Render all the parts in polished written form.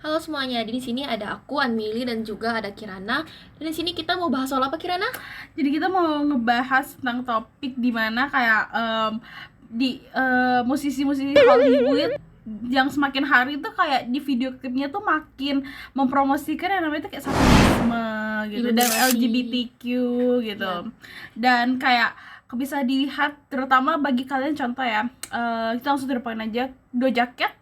Halo semuanya, di sini ada aku Anmili dan juga ada Kirana. Dan di sini kita mau bahas soal apa, Kirana? Jadi kita mau ngebahas tentang topik di mana kayak musisi-musisi Hollywood yang semakin hari tuh kayak di video klipnya tuh makin mempromosikan yang namanya tuh kayak satanisme gitu dan Illuminati. LGBTQ gitu. Dan kayak bisa dilihat terutama bagi kalian contoh ya, kita langsung terpain aja Doja Cat.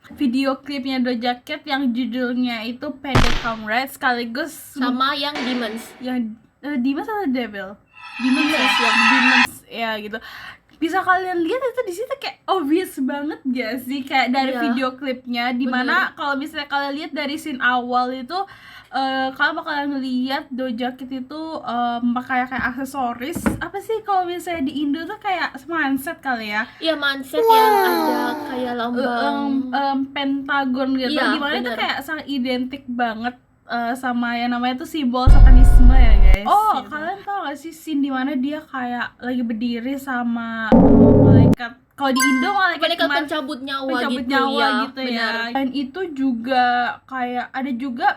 Video klipnya Doja Cat yang judulnya itu Pendek Comrade sekaligus Sama yang Demons. yang Demons atau Devil? Demons ya gitu. Bisa kalian lihat itu di situ kayak obvious banget gak sih kayak dari Iya. video klipnya, dimana kalau misalnya kalian lihat dari scene awal itu kalian bakalan ngeliat Doja Cat itu pakai kayak aksesoris apa sih kalau misalnya di Indo tuh kayak mindset kali ya. Iya, mindset yang ada kayak lambang. Pentagon gitu, Iya, gimana itu bener. kayak sangat identik banget sama yang namanya tuh simbol satanisme ya guys. Oh Gitu. kalian tau gak sih scene dimana dia kayak lagi berdiri sama malaikat, kalau di Indo malaikat Mereka pencabut nyawa pencabut gitu, nyawa ya, gitu benar. ya. Dan itu juga kayak ada juga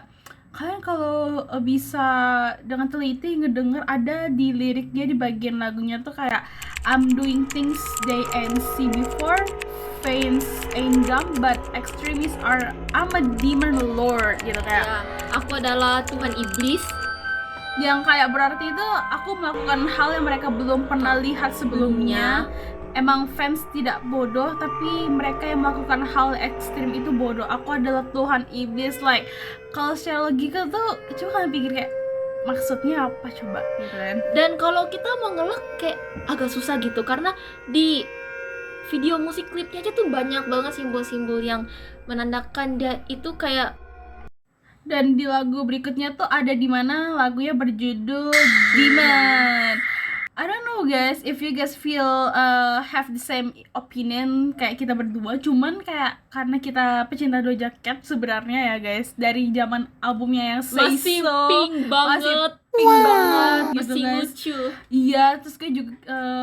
kalian kalau bisa dengan teliti ngedenger ada di lirik dia di bagian lagunya tuh kayak I'm doing things they ain't see before, fans ain't dumb but extremists are, I'm a demon lord gitu kayak. Ya, aku adalah Tuhan Iblis. Yang kayak berarti itu aku melakukan hal yang mereka belum pernah lihat sebelumnya. Emang fans tidak bodoh, tapi mereka yang melakukan hal ekstrim itu bodoh. Aku adalah Tuhan Iblis. Like, kalau secara logika tuh, coba kalian pikir kayak maksudnya apa coba gitu kan. Dan kalau kita mau ngelak kayak agak susah gitu, karena di video musik klipnya aja tuh banyak banget simbol-simbol yang menandakan dia itu kayak. Dan di lagu berikutnya tuh ada di mana lagunya berjudul Demon. I don't know guys, if you guys feel have the same opinion kayak kita berdua, cuman kayak karena kita pecinta Doja Cat sebenarnya ya guys, dari zaman albumnya yang Say Masih So, pink banget. masih pink banget gitu Masih guys. lucu. Iya, terus gue juga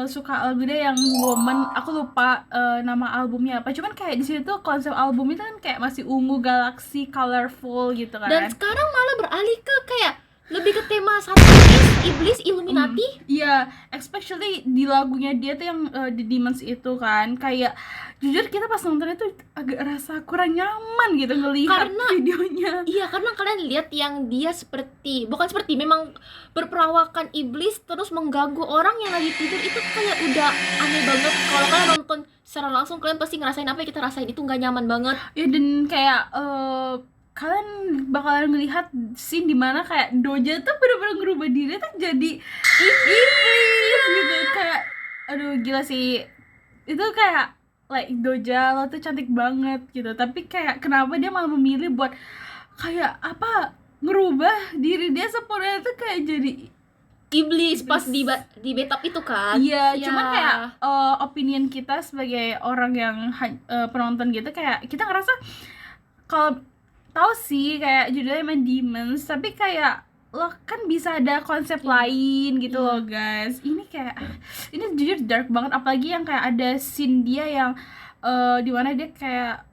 suka lagu dia yang Woman, aku lupa nama albumnya apa, cuman kayak di situ tuh konsep album itu kan kayak masih ungu, galaksi, colorful gitu kan. Dan sekarang malah beralih ke kayak lebih ke tema satanis, iblis, Illuminati. Iya, especially di lagunya dia tuh yang The Demons itu kan, kayak jujur kita pas nonton itu agak rasa kurang nyaman gitu ngelihat videonya. Iya, karena kalian lihat yang dia memang berperawakan iblis terus mengganggu orang yang lagi tidur, itu kayak udah aneh banget. Kalau kalian nonton secara langsung, kalian pasti ngerasain apa yang kita rasain, itu nggak nyaman banget. Ya dan kayak kalian bakalan ngelihat scene dimana kayak Doja tuh bener-bener ngerubah diri tuh jadi iblis gitu, kayak aduh gila sih itu, kayak like Doja lo tuh cantik banget gitu, tapi kayak kenapa dia malah memilih buat kayak apa ngerubah diri dia sepenuhnya tuh kayak jadi Iblis pas di bathtub itu kan. iya. Ya. Cuman kayak opinion kita sebagai orang yang penonton gitu, kayak kita ngerasa kalau tahu sih kayak judulnya emang Demons, tapi kayak lo kan bisa ada konsep lain gitu loh guys. Ini kayak ini jujur dark banget, apalagi yang kayak ada scene dia yang dimana dia kayak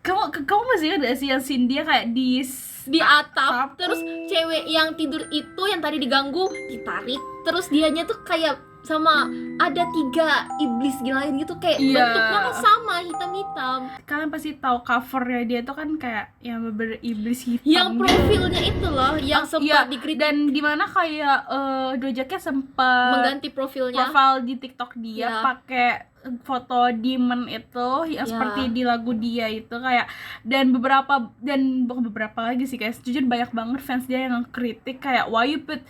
kamu masih ingat gak sih yang scene dia kayak di atap, terus cewek yang tidur itu yang tadi diganggu ditarik, terus dianya tuh kayak sama ada 3 iblis lain gitu, kayak bentuknya kan sama, hitam-hitam. Kalian pasti tahu covernya dia tuh kan kayak yang iblis hitam yang profilnya itu loh yang sempat dikritik, dan dimana kayak Doja Cat sempat mengganti profilnya profile di TikTok dia pakai foto demon itu yang seperti di lagu dia itu kayak. Dan bukan beberapa lagi sih guys, jujur banyak banget fans dia yang kritik kayak why you put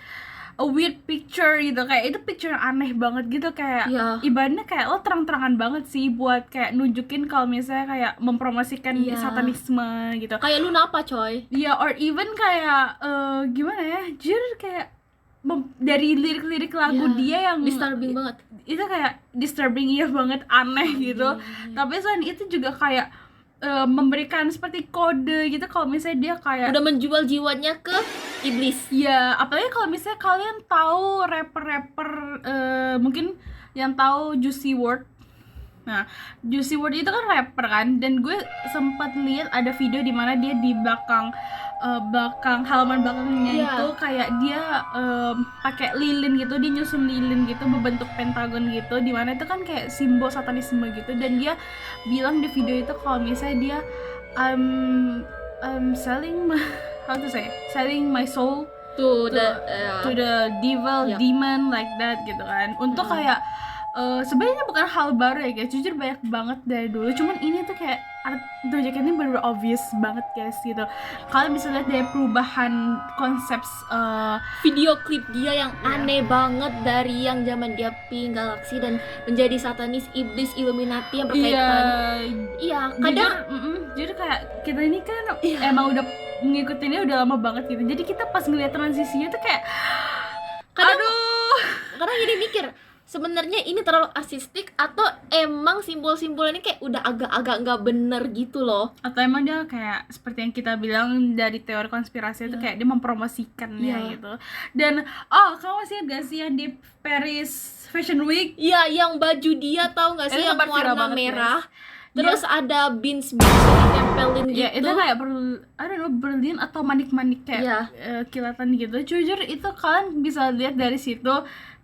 a weird picture gitu, kayak itu picture yang aneh banget gitu, kayak ibaratnya kayak lo terang-terangan banget sih buat kayak nunjukin kalau misalnya kayak mempromosikan satanisme gitu. Kayak lu napa coy? Iya, or even kayak gimana ya, jujur kayak dari lirik-lirik lagu dia yang disturbing banget. Itu kayak disturbing iya banget, aneh gitu. Tapi selain itu juga kayak memberikan seperti kode gitu kalau misalnya dia kayak udah menjual jiwanya ke iblis. Ya, apalagi kalau misalnya kalian tahu rapper mungkin yang tahu Juicy WRLD. Nah, Juicy WRLD itu kan rapper kan, dan gue sempat lihat ada video di mana dia di belakang halaman belakangnya Iya. itu kayak dia pakai lilin gitu, dia nyusun lilin gitu berbentuk pentagon gitu, di mana itu kan kayak simbol satanisme gitu, dan dia bilang di video itu kalau misalnya dia I'm selling how to say selling my soul Tuh, to the devil, Yap. demon like that gitu kan, untuk kayak sebenarnya bukan hal baru ya guys, jujur banyak banget dari dulu, cuman ini tuh kayak Doja Cat ini bener-bener obvious banget guys gitu. Kalian bisa lihat dari perubahan konsep video klip dia yang aneh banget, dari yang zaman dia Pink Galaxy dan menjadi satanis, iblis, Illuminati yang berkaitan. Iya, kadang jujur kayak kita ini kan emang udah ngikutinnya udah lama banget gitu, jadi kita pas ngeliat transisinya tuh kayak kadang aduh, jadi mikir sebenarnya ini terlalu artistik atau emang simbol-simbolnya ini kayak udah agak-agak nggak bener gitu loh. atau emang dia kayak seperti yang kita bilang dari teori konspirasi itu kayak dia mempromosikannya gitu. Dan kamu masih ingat gak sih yang di Paris Fashion Week? Iya, yang baju dia tahu nggak sih, Itu yang sempat viral warna banget, merah. guys. Terus ada beans-beans yang ditempelin gitu. Ya itu kayak I don't know, berlin atau manik-manik kayak Iya. kilatan gitu. Jujur itu kalian bisa lihat dari situ,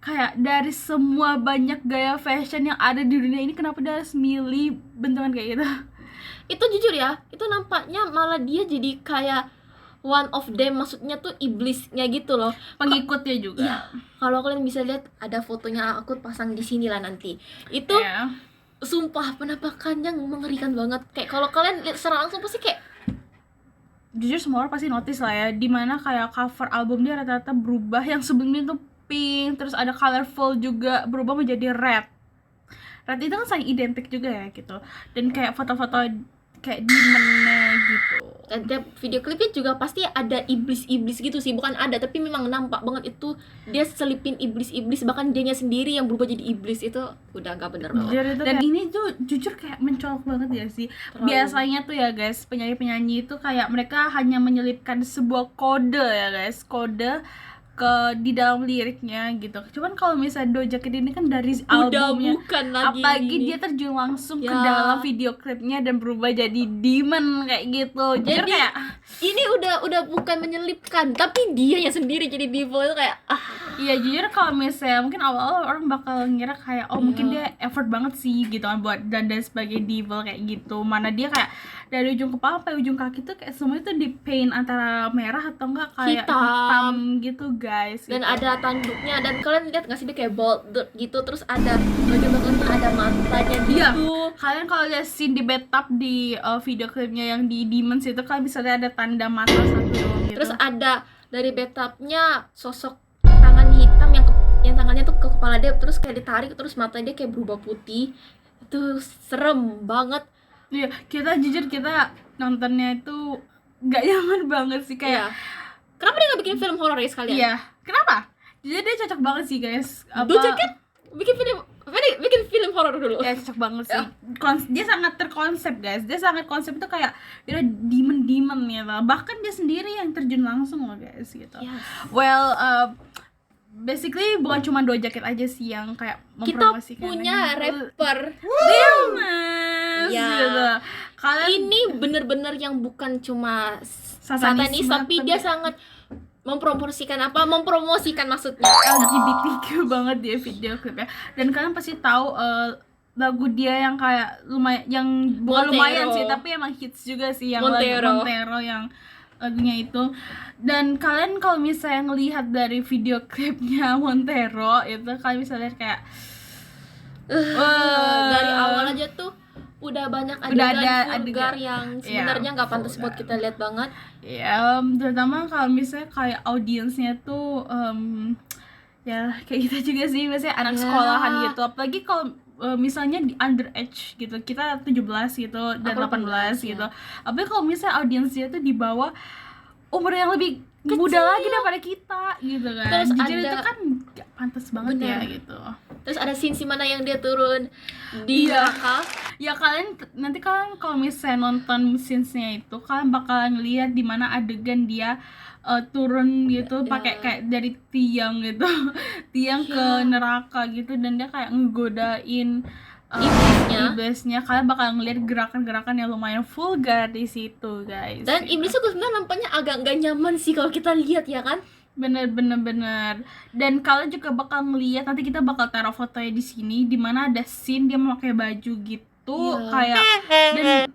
kayak dari semua banyak gaya fashion yang ada di dunia ini, kenapa dia harus milih bentukan kayak gitu? Itu jujur ya, itu nampaknya malah dia jadi kayak one of them, maksudnya tuh iblisnya gitu loh. Pengikutnya juga. Iya. Kalau kalian bisa lihat ada fotonya, aku pasang di sini lah nanti. Itu Ya. sumpah penampakannya mengerikan banget. Kayak kalau kalian lihat secara langsung pasti kayak Jujur semua orang pasti notice lah ya, dimana kayak cover album dia rata-rata berubah, yang sebelumnya tuh pink, terus ada colorful juga berubah menjadi red itu kan saling identik juga ya gitu, dan kayak foto-foto kayak demonnya gitu. dan tiap video klipnya juga pasti ada iblis-iblis gitu sih, bukan ada tapi memang nampak banget itu dia selipin iblis-iblis, bahkan dianya sendiri yang berubah jadi iblis. Itu udah nggak bener banget. Dan ini tuh jujur kayak mencolok banget ya sih. Terlalu. Biasanya tuh ya guys, penyanyi-penyanyi itu kayak mereka hanya menyelipkan sebuah kode ya guys, kode di dalam liriknya gitu. Cuman kalau misalnya Doja Cat ini kan dari Udah albumnya, bukan lagi apalagi ini. dia terjun langsung ke Ya. dalam video klipnya dan berubah jadi demon kayak gitu. Jujur Jadi kayak ini udah bukan menyelipkan, tapi dia yang sendiri jadi devil. Itu kayak iya, jujur kalau misalnya mungkin awal-awal orang bakal ngira kayak mungkin dia effort banget sih gitu kan buat dan sebagai devil kayak gitu. Mana dia kayak dari ujung kepala sampai ujung kaki tuh kayak semuanya tuh di paint antara merah atau enggak kayak hitam gitu guys. Dan gitu. ada tanduknya, dan kalian lihat nggak sih dia kayak bold gitu, terus ada bagian belakangnya ada matanya gitu. Iya. Kalian kalau lihat scene di bathtub di video klipnya yang di Demons itu, kalian bisa lihat ada tanda mata satu gitu. Terus ada dari bathtubnya sosok tangan hitam yang tangannya tuh ke kepala dia, terus kayak ditarik, terus matanya dia kayak berubah putih. Itu serem banget. Iya, kita jujur kita nontonnya itu nggak nyaman banget sih kayak. Iya. Kenapa dia nggak bikin film horor ya sekalian? Iya, kenapa? Jadi dia cocok banget sih guys. Doja Cat bikin film horor dulu. Ya cocok banget sih. Dia sangat terkonsep guys. Dia sangat konsep itu kayak demon ya lah. Bahkan dia sendiri yang terjun langsung loh guys gitu. Yes. Well, basically bukan cuma Doja Cat aja sih yang kayak Kita mempromosikan. punya rapper Demons Ya. gitu. Kalian ini bener-bener yang bukan cuma Satanisme, satanis, tapi dia sangat mempromosikan maksudnya LGBTQ banget dia video klipnya. Dan kalian pasti tahu lagu dia yang kayak lumayan, yang bukan Montero. lumayan sih tapi emang hits juga sih, yang Montero. lagu Montero yang lagunya itu. Dan kalian kalau misalnya ngelihat dari video klipnya Montero itu, kalian bisa lihat kayak dari awal aja tuh udah banyak adegan vulgar yang sebenarnya nggak pantas buat kita lihat banget. ya, terutama kalau misalnya kayak audiensnya tuh ya kayak kita juga sih, biasanya anak sekolahan gitu, apalagi kalau misalnya di underage gitu, kita 17 gitu dan 18 gitu. Apalagi kalau misalnya audiensnya tuh di bawah umur yang lebih muda lagi daripada kita gitu kan. Terus jujur ada- itu kan gak pantas banget ya gitu. Terus ada scene mana yang dia turun di neraka. Ya kalian nanti kalau misalnya nonton scenes-nya itu, kalian bakalan lihat di mana adegan dia turun gitu pakai kayak dari tiang gitu tiang ke neraka gitu, dan dia kayak ngegodain iblisnya, kalian bakal ngeliat gerakan-gerakan yang lumayan vulgar di situ, guys. Dan iblisnya tuh sebenarnya nampaknya agak nggak nyaman sih kalau kita lihat ya kan. Bener. Dan kalian juga bakal ngeliat, nanti kita bakal taruh fotonya di sini, dimana ada scene dia memakai baju gitu, Iya. kayak dan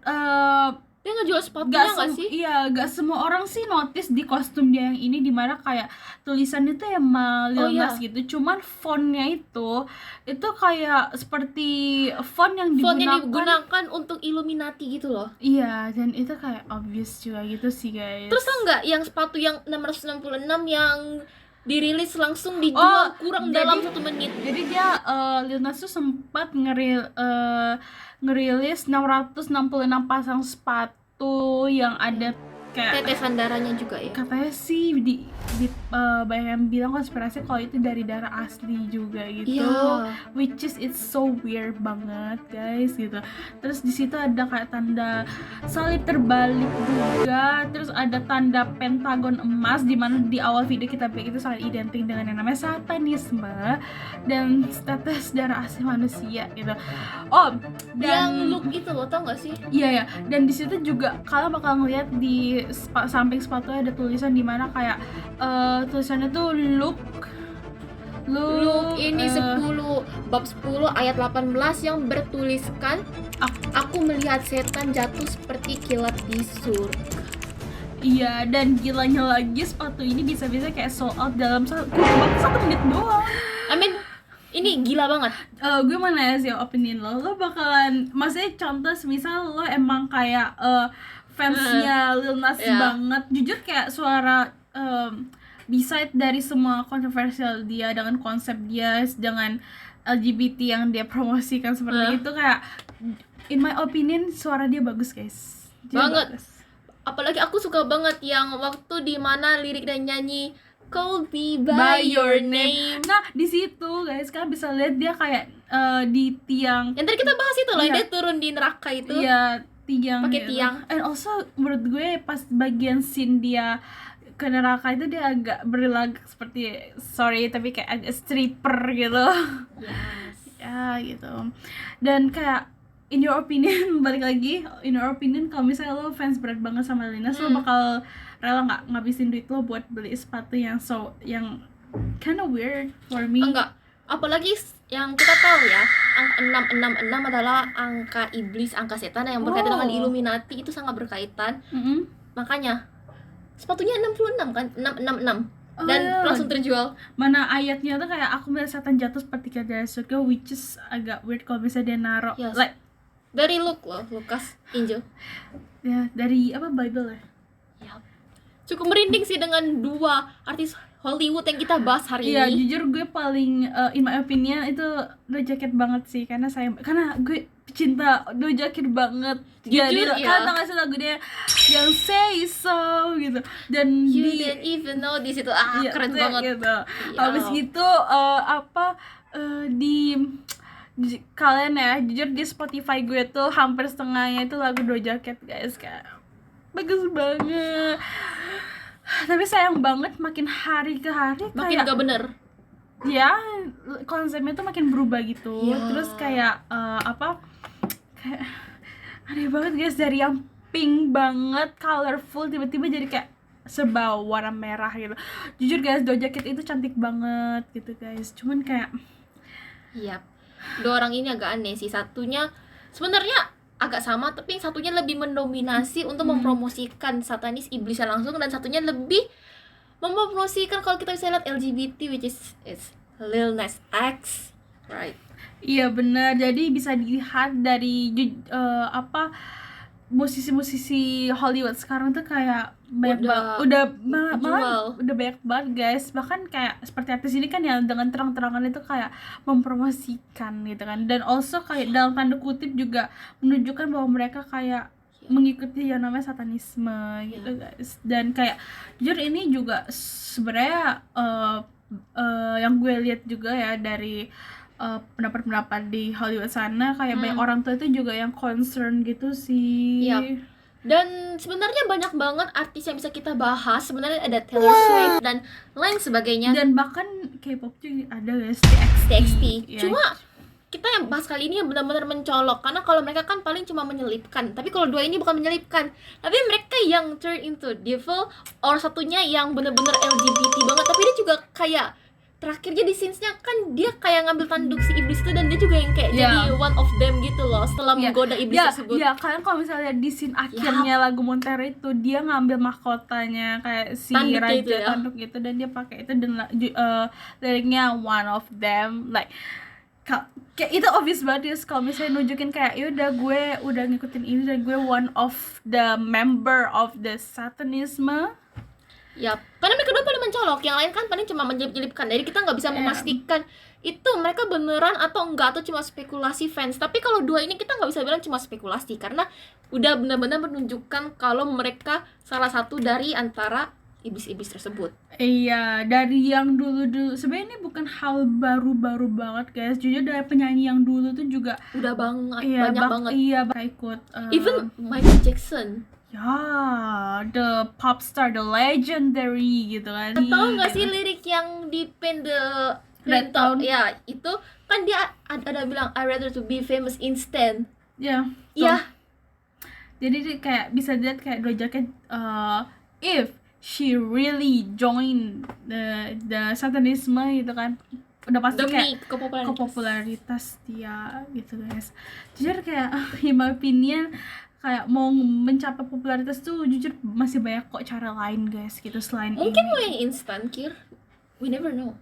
Dia ngejual sepatunya nggak sih? Iya, gak semua orang sih notice di kostum dia yang ini, dimana kayak tulisannya tuh emang Lil Nas gitu, cuman fontnya itu kayak seperti font yang digunakan untuk Illuminati gitu loh. Iya, dan itu kayak obvious juga gitu sih, guys. Terus tau nggak yang sepatu yang 666 yang dirilis langsung dijual kurang dalam 1 menit. Jadi dia Lil Nas tuh sempat ngerilis 666 pasang sepatu yang ada kayak tetesan darahnya juga ya. Katanya sih banyak yang bilang konspirasi kalau itu dari darah asli juga gitu. Iya. Which is it's so weird banget, guys, gitu. Terus di situ ada kayak tanda salib terbalik juga. Terus ada tanda pentagon emas, di mana di awal video kita bilang itu sangat identik dengan yang namanya satanisme dan status darah asli manusia gitu. Oh, dan yang look itu lo tau gak sih? Iya. Dan di situ juga kalian bakal ngeliat di samping sepatunya ada tulisan di mana kayak tulisannya tuh look ini 10 bab 10 ayat 18 yang bertuliskan aku melihat setan jatuh seperti kilat di surga. Iya, dan gilanya lagi sepatu ini bisa-bisa kayak sold out dalam 1 menit doang. I mean, ini gila banget. Gue mau nanya sih opinion lo bakalan, maksudnya contoh misal lo emang kayak fansnya Lil Nas banget, jujur kayak suara beside dari semua kontroversial dia dengan konsep dia dengan LGBT yang dia promosikan seperti itu, kayak in my opinion suara dia bagus, guys. Banget. Apalagi aku suka banget yang waktu dimana lirik dan nyanyi Call me by your name. Nah, di situ guys kalian bisa lihat dia kayak di tiang. Yang tadi kita bahas itu loh, dia turun di neraka itu. Iya, tiang. Pakai tiang. And also menurut gue pas bagian scene dia ke neraka itu dia agak berlagak seperti tapi kayak agak stripper gitu. Yes. Ya gitu. Dan kayak in your opinion balik lagi, in your opinion kalau misalnya lo fans berat banget sama Lil Nas, lo bakal rela nggak ngabisin duit lo buat beli sepatu yang kind of weird for me? Enggak. Apalagi yang kita tahu ya, angka 666 adalah angka iblis, angka setan yang berkaitan dengan Illuminati, itu sangat berkaitan. Makanya sepatunya 66 kan, 666. Dan langsung terjual. Mana ayatnya tuh kayak aku melihat setan jatuh seperti kilat dari surga, which is agak weird kalau misalnya dia naruh like dari Lukas Injil. Ya, dari apa Bible ya? Yap. Cukup merinding sih dengan 2 artis Hollywood yang kita bahas hari ini. Iya, ini. jujur gue paling in my opinion itu Doja Jacket banget sih, karena gue cinta Doja Jacket banget. Jujur ya. Kan tau gak sih lagu dia yang Say So gitu. Dan You didn't even know di situ keren banget gitu. Habis itu kalian ya, jujur di Spotify gue tuh hampir setengahnya itu lagu Doja Cat, guys, kayak bagus banget. Tapi sayang banget makin hari ke hari makin gak bener. Ya, konsepnya tuh makin berubah gitu. Terus kayak kayak aneh banget, guys, dari yang pink banget, colorful, tiba-tiba jadi kayak serba warna merah gitu. Jujur guys, Doja Cat itu cantik banget gitu, guys. Cuman kayak Yap. 2 orang ini agak aneh sih. Satunya sebenarnya agak sama, tapi yang satunya lebih mendominasi untuk mempromosikan satanis iblisnya langsung, dan satunya lebih mempromosikan kalau kita bisa lihat LGBT, which is it's Lil Nas X, right? Iya benar. Jadi bisa dilihat dari musisi-musisi Hollywood sekarang tuh kayak udah banyak banget, guys. Bahkan kayak seperti artis ini kan yang dengan terang-terangan itu kayak mempromosikan gitu kan. Dan also kayak dalam tanda kutip juga menunjukkan bahwa mereka kayak mengikuti yang namanya satanisme gitu, guys. Dan kayak jujur ini juga sebenarnya yang gue lihat juga ya dari pendapat-pendapat di Hollywood sana, kayak banyak orang tua itu juga yang concern gitu sih. Dan sebenarnya banyak banget artis yang bisa kita bahas. Sebenarnya ada Taylor Swift dan lain sebagainya. Dan bahkan K-pop juga ada, guys, TXT. Cuma kita yang bahas kali ini yang benar-benar mencolok, karena kalau mereka kan paling cuma menyelipkan, tapi kalau dua ini bukan menyelipkan, tapi mereka yang turn into devil, or satunya yang benar-benar LGBT banget, tapi dia juga kayak terakhir jadi scenes-nya kan dia kayak ngambil tanduk si iblis itu, dan dia juga yang kayak jadi one of them gitu loh setelah menggoda iblis tersebut. Iya, kalian kalau misalnya di scene akhirnya lagu Montero itu dia ngambil mahkotanya kayak si Tanduknya raja itu ya. tanduk gitu, dan dia pakai itu, dan liriknya one of them, like kayak itu obvious banget ya kalau misalnya nunjukin kayak ya udah gue udah ngikutin ini dan gue one of the member of the Satanisme. Ya, karena mereka kedua paling mencolok, yang lain kan paling cuma menyelip-nyelipkan. Jadi kita nggak bisa memastikan itu mereka beneran atau enggak, atau cuma spekulasi fans. Tapi kalau dua ini kita nggak bisa bilang cuma spekulasi, karena udah benar-benar menunjukkan kalau mereka salah satu dari antara iblis-iblis tersebut. Iya, dari yang dulu-dulu sebenarnya ini bukan hal baru-baru banget guys. Jujur dari penyanyi yang dulu tuh juga Udah banget, banyak banget. Iya, ikut Even Michael Jackson. ya, the pop star, the legendary gitu kan. Tahu nggak sih lirik yang di pen the Red Town? Ya, itu kan dia ada bilang I rather to be famous instant. Ya. Ya, Jadi dia kayak bisa dilihat kayak Doja Cat if she really join the Satanisme gitu kan, udah pasti demi kayak kepopularitas. dia gitu guys. Jujur kayak in my opinion kayak mau mencapai popularitas tuh jujur masih banyak kok cara lain guys gitu selain Mungkin ini. lo yang instan, Kir. We never know.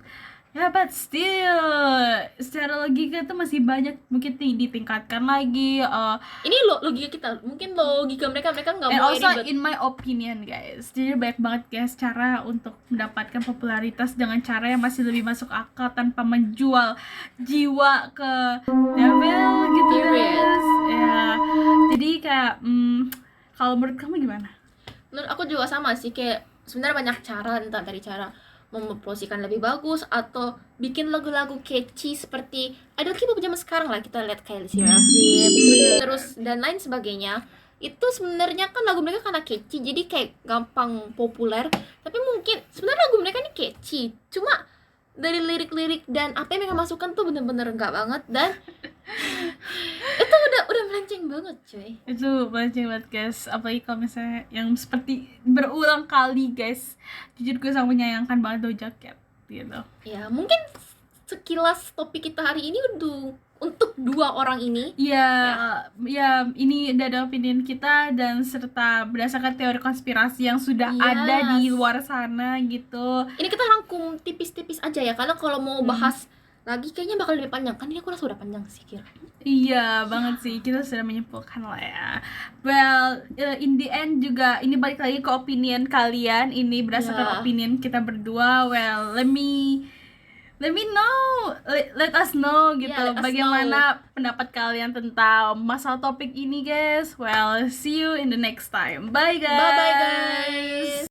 Ya, but still secara logika tuh masih banyak mungkin ditingkatkan lagi. Ini logika kita, mungkin logika mereka nggak And mau also ribet. in my opinion guys, jadi banyak banget guys cara untuk mendapatkan popularitas dengan cara yang masih lebih masuk akal tanpa menjual jiwa ke devil gitu guys. Ya, jadi kayak kalau menurut kamu gimana? Menurut aku juga sama sih, kayak sebenarnya banyak cara, entah dari cara mempromosikan lebih bagus atau bikin lagu-lagu catchy seperti idol K-pop zaman sekarang lah, kita lihat kayak Seraphim terus dan lain sebagainya. Itu sebenarnya kan lagu mereka karena catchy jadi kayak gampang populer, tapi mungkin sebenarnya lagu mereka ini catchy, cuma dari lirik-lirik dan apa yang mereka masukkan tuh bener-bener enggak banget, dan itu udah melenceng banget cuy. Itu banyak banget guys, apalagi kalau misalnya yang seperti berulang kali guys. Jujur gue sangat menyayangkan banget Doja Cat gitu. Ya mungkin sekilas topik kita hari ini untuk dua orang ini. Ya, ini ada opinion kita dan serta berdasarkan teori konspirasi yang sudah ada di luar sana gitu. Ini kita rangkum tipis-tipis aja ya, karena kalau mau bahas lagi kayaknya bakal lebih panjang. Kan ini aku rasa udah panjang sih, Kira. Iya banget sih, kita sudah menyimpulkan lah ya. Well, in the end juga ini balik lagi ke opinion kalian. Ini berdasarkan opinion kita berdua. Well, let me know, let us know gitu, bagaimana pendapat kalian tentang masalah topik ini guys. Well, see you in the next time. Bye guys. Bye guys.